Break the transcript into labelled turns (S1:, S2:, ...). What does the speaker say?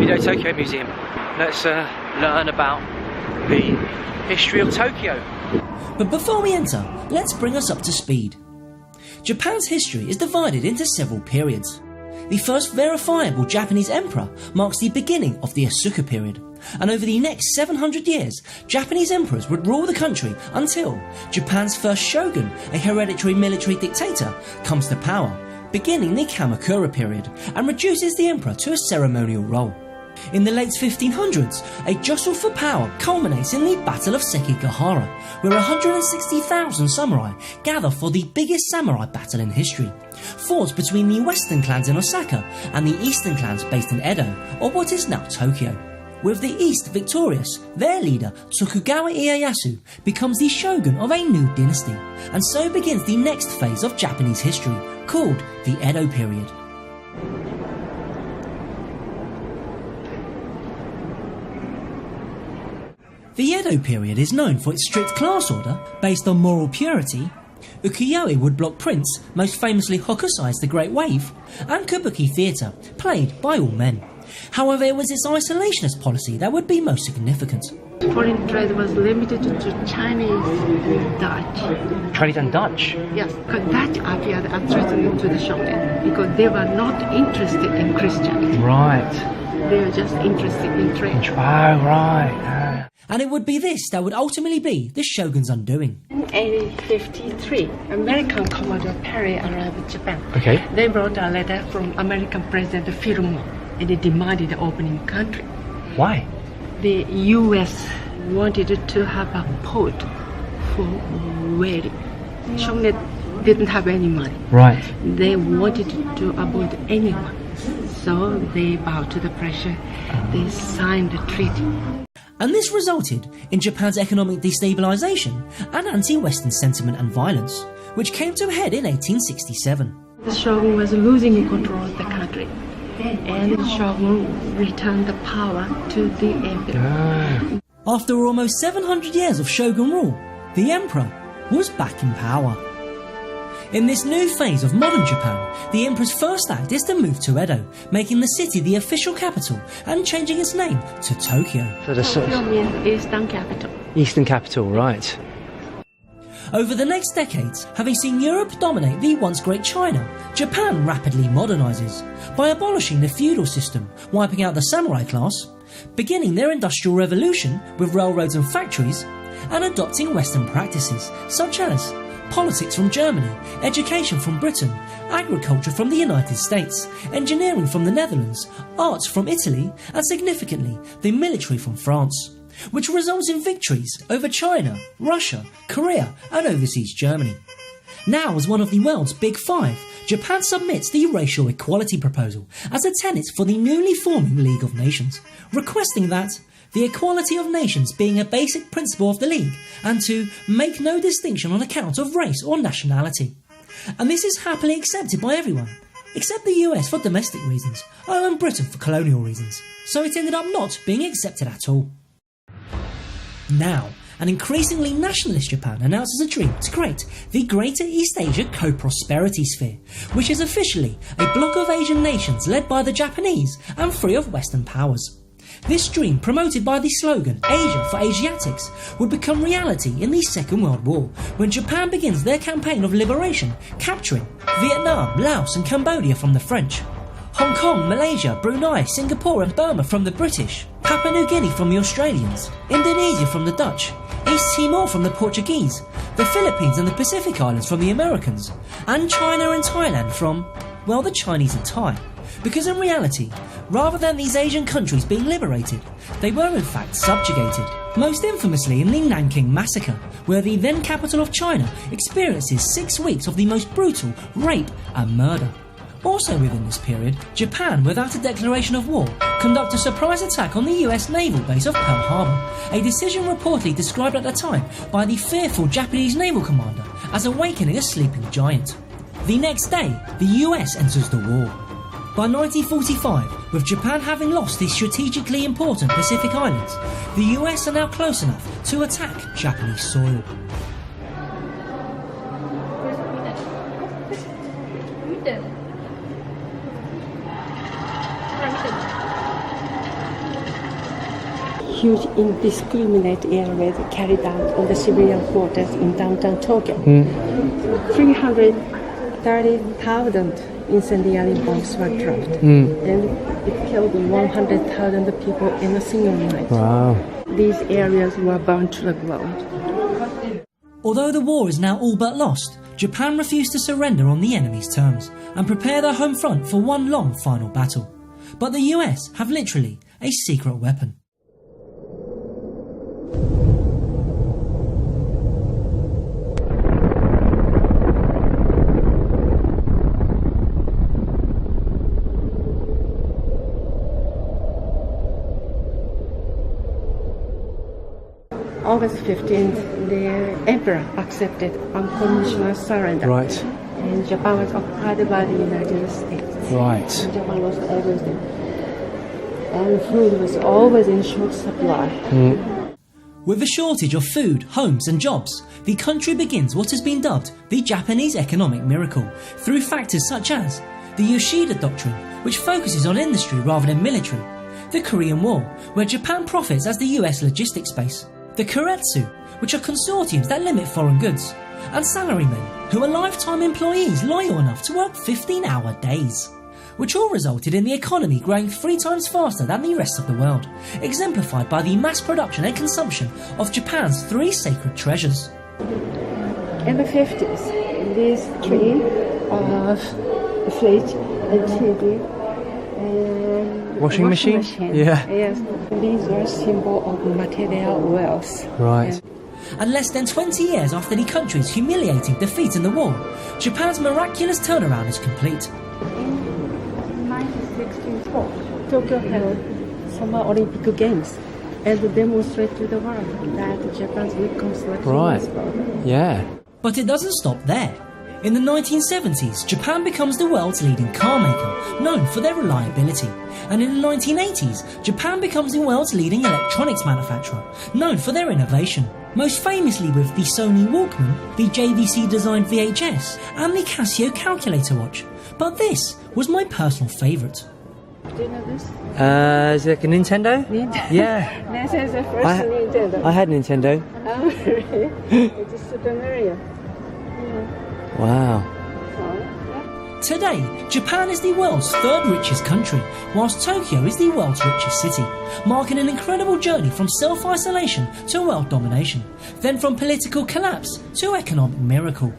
S1: Edo Tokyo Museum. Let's learn about the history of Tokyo.
S2: But before we enter, let's bring us up to speed. Japan's history is divided into several periods. The first verifiable Japanese emperor marks the beginning of the Asuka period, and over the next 700 years, Japanese emperors would rule the country until Japan's first shogun, a hereditary military dictator, comes to power, beginning the Kamakura period, and reduces the emperor to a ceremonial role. In the late 1500s, a jostle for power culminates in the Battle of Sekigahara, where 160,000 samurai gather for the biggest samurai battle in history, fought between the western clans in Osaka and the eastern clans based in Edo, or what is now Tokyo. With the East victorious, their leader Tokugawa Ieyasu becomes the shogun of a new dynasty, and so begins the next phase of Japanese history, called the Edo period. The Edo period is known for its strict class order based on moral purity. Ukiyo-e woodblock prints, most famously Hokusai's The Great Wave, and kabuki theatre, played by all men. However, it was its isolationist policy that would be most significant.
S3: Foreign trade was limited to Chinese and Dutch.
S1: Chinese and Dutch?
S3: Yes, because Dutch appeared unthreatening to the Shogun because they were not interested in Christianity.
S1: Right.
S3: They were just interested in trade.
S1: Oh, right.
S2: And it would be this that would ultimately be the shogun's undoing.
S3: In 1853, American Commodore Perry arrived in Japan.
S1: Okay.
S3: They brought a letter from American President Fillmore, and they demanded opening country.
S1: Why?
S3: The U.S. wanted to have a port for whaling. Shogun didn't have any money.
S1: Right.
S3: They wanted to avoid anyone, so they bowed to the pressure. They signed the treaty.
S2: And this resulted in Japan's economic destabilisation and anti-Western sentiment and violence, which came to a head in 1867.
S3: The Shogun was losing control of the country, and the Shogun returned the power to the emperor.
S2: After almost 700 years of shogun rule, the emperor was back in power. In this new phase of modern Japan, the emperor's first act is to move to Edo, making the city the official capital and changing its name to Tokyo.
S1: So the
S3: Tokyo means Eastern capital.
S1: Eastern capital, right.
S2: Over the next decades, having seen Europe dominate the once great China, Japan rapidly modernises by abolishing the feudal system, wiping out the samurai class, beginning their industrial revolution with railroads and factories, and adopting Western practices such as politics from Germany, education from Britain, agriculture from the United States, engineering from the Netherlands, arts from Italy, and significantly, the military from France, which results in victories over China, Russia, Korea, and overseas Germany. Now, as one of the world's Big Five, Japan submits the racial equality proposal as a tenet for the newly forming League of Nations, requesting that the equality of nations being a basic principle of the League, and to make no distinction on account of race or nationality. And this is happily accepted by everyone, except the US for domestic reasons, and Britain for colonial reasons, so it ended up not being accepted at all. Now, an increasingly nationalist Japan announces a dream to create the Greater East Asia Co-Prosperity Sphere, which is officially a bloc of Asian nations led by the Japanese and free of Western powers. This dream, promoted by the slogan Asia for Asiatics, would become reality in the Second World War, when Japan begins their campaign of liberation, capturing Vietnam, Laos and Cambodia from the French, Hong Kong, Malaysia, Brunei, Singapore and Burma from the British, Papua New Guinea from the Australians, Indonesia from the Dutch, East Timor from the Portuguese, the Philippines and the Pacific Islands from the Americans, and China and Thailand from, well, the Chinese and Thai. Because in reality, rather than these Asian countries being liberated, they were in fact subjugated, most infamously in the Nanking Massacre, where the then capital of China experiences 6 weeks of the most brutal rape and murder. Also within this period, Japan, without a declaration of war, conduct a surprise attack on the US naval base of Pearl Harbor, a decision reportedly described at the time by the fearful Japanese naval commander as awakening a sleeping giant. The next day, the US enters the war. By 1945, with Japan having lost the strategically important Pacific Islands, the US are now close enough to attack Japanese soil.
S3: huge indiscriminate air raid carried out on the civilian quarters in downtown Tokyo. 330,000 incendiary bombs were dropped, and it killed 100,000 people in a single night.
S1: Wow.
S3: These areas were burned to the ground.
S2: Although the war is now all but lost, Japan refused to surrender on the enemy's terms and prepare their home front for one long final battle. But the US have literally a secret weapon.
S3: August 15th, the emperor accepted unconditional surrender.
S1: Right.
S3: And Japan was occupied by the United States.
S1: Right.
S3: And Japan lost everything. And food was always in short supply.
S2: With a shortage of food, homes and jobs, the country begins what has been dubbed the Japanese economic miracle through factors such as the Yoshida Doctrine, which focuses on industry rather than military, the Korean War, where Japan profits as the US logistics base, the Keiretsu, which are consortiums that limit foreign goods, and salarymen, who are lifetime employees loyal enough to work 15-hour days, which all resulted in the economy growing 3 times faster than the rest of the world, exemplified by the mass production and consumption of Japan's 3 sacred treasures.
S3: In the 50s, these 3 fridge and TV and
S1: Washing machine? Yeah.
S3: Yes, these were symbol of material wealth.
S1: Right.
S2: And less than 20 years after the country's humiliating defeat in the war, Japan's miraculous turnaround is complete.
S3: In 1964, Tokyo held Summer Olympic Games and demonstrated to the world that Japan's reconstruction was possible.
S1: Yeah.
S2: But it doesn't stop there. In the 1970s, Japan becomes the world's leading car maker, known for their reliability. And in the 1980s, Japan becomes the world's leading electronics manufacturer, known for their innovation. Most famously with the Sony Walkman, the JVC-designed VHS, and the Casio calculator watch. But this was my personal favourite.
S3: Do you know this?
S1: Is it like a Nintendo?
S3: Nintendo.
S1: Yeah.
S3: This is the first Nintendo.
S1: I had Nintendo.
S3: Oh, really? It is Super Mario.
S1: Wow.
S2: Today, Japan is the world's 3rd richest country, whilst Tokyo is the world's richest city, marking an incredible journey from self-isolation to world domination, then from political collapse to economic miracle.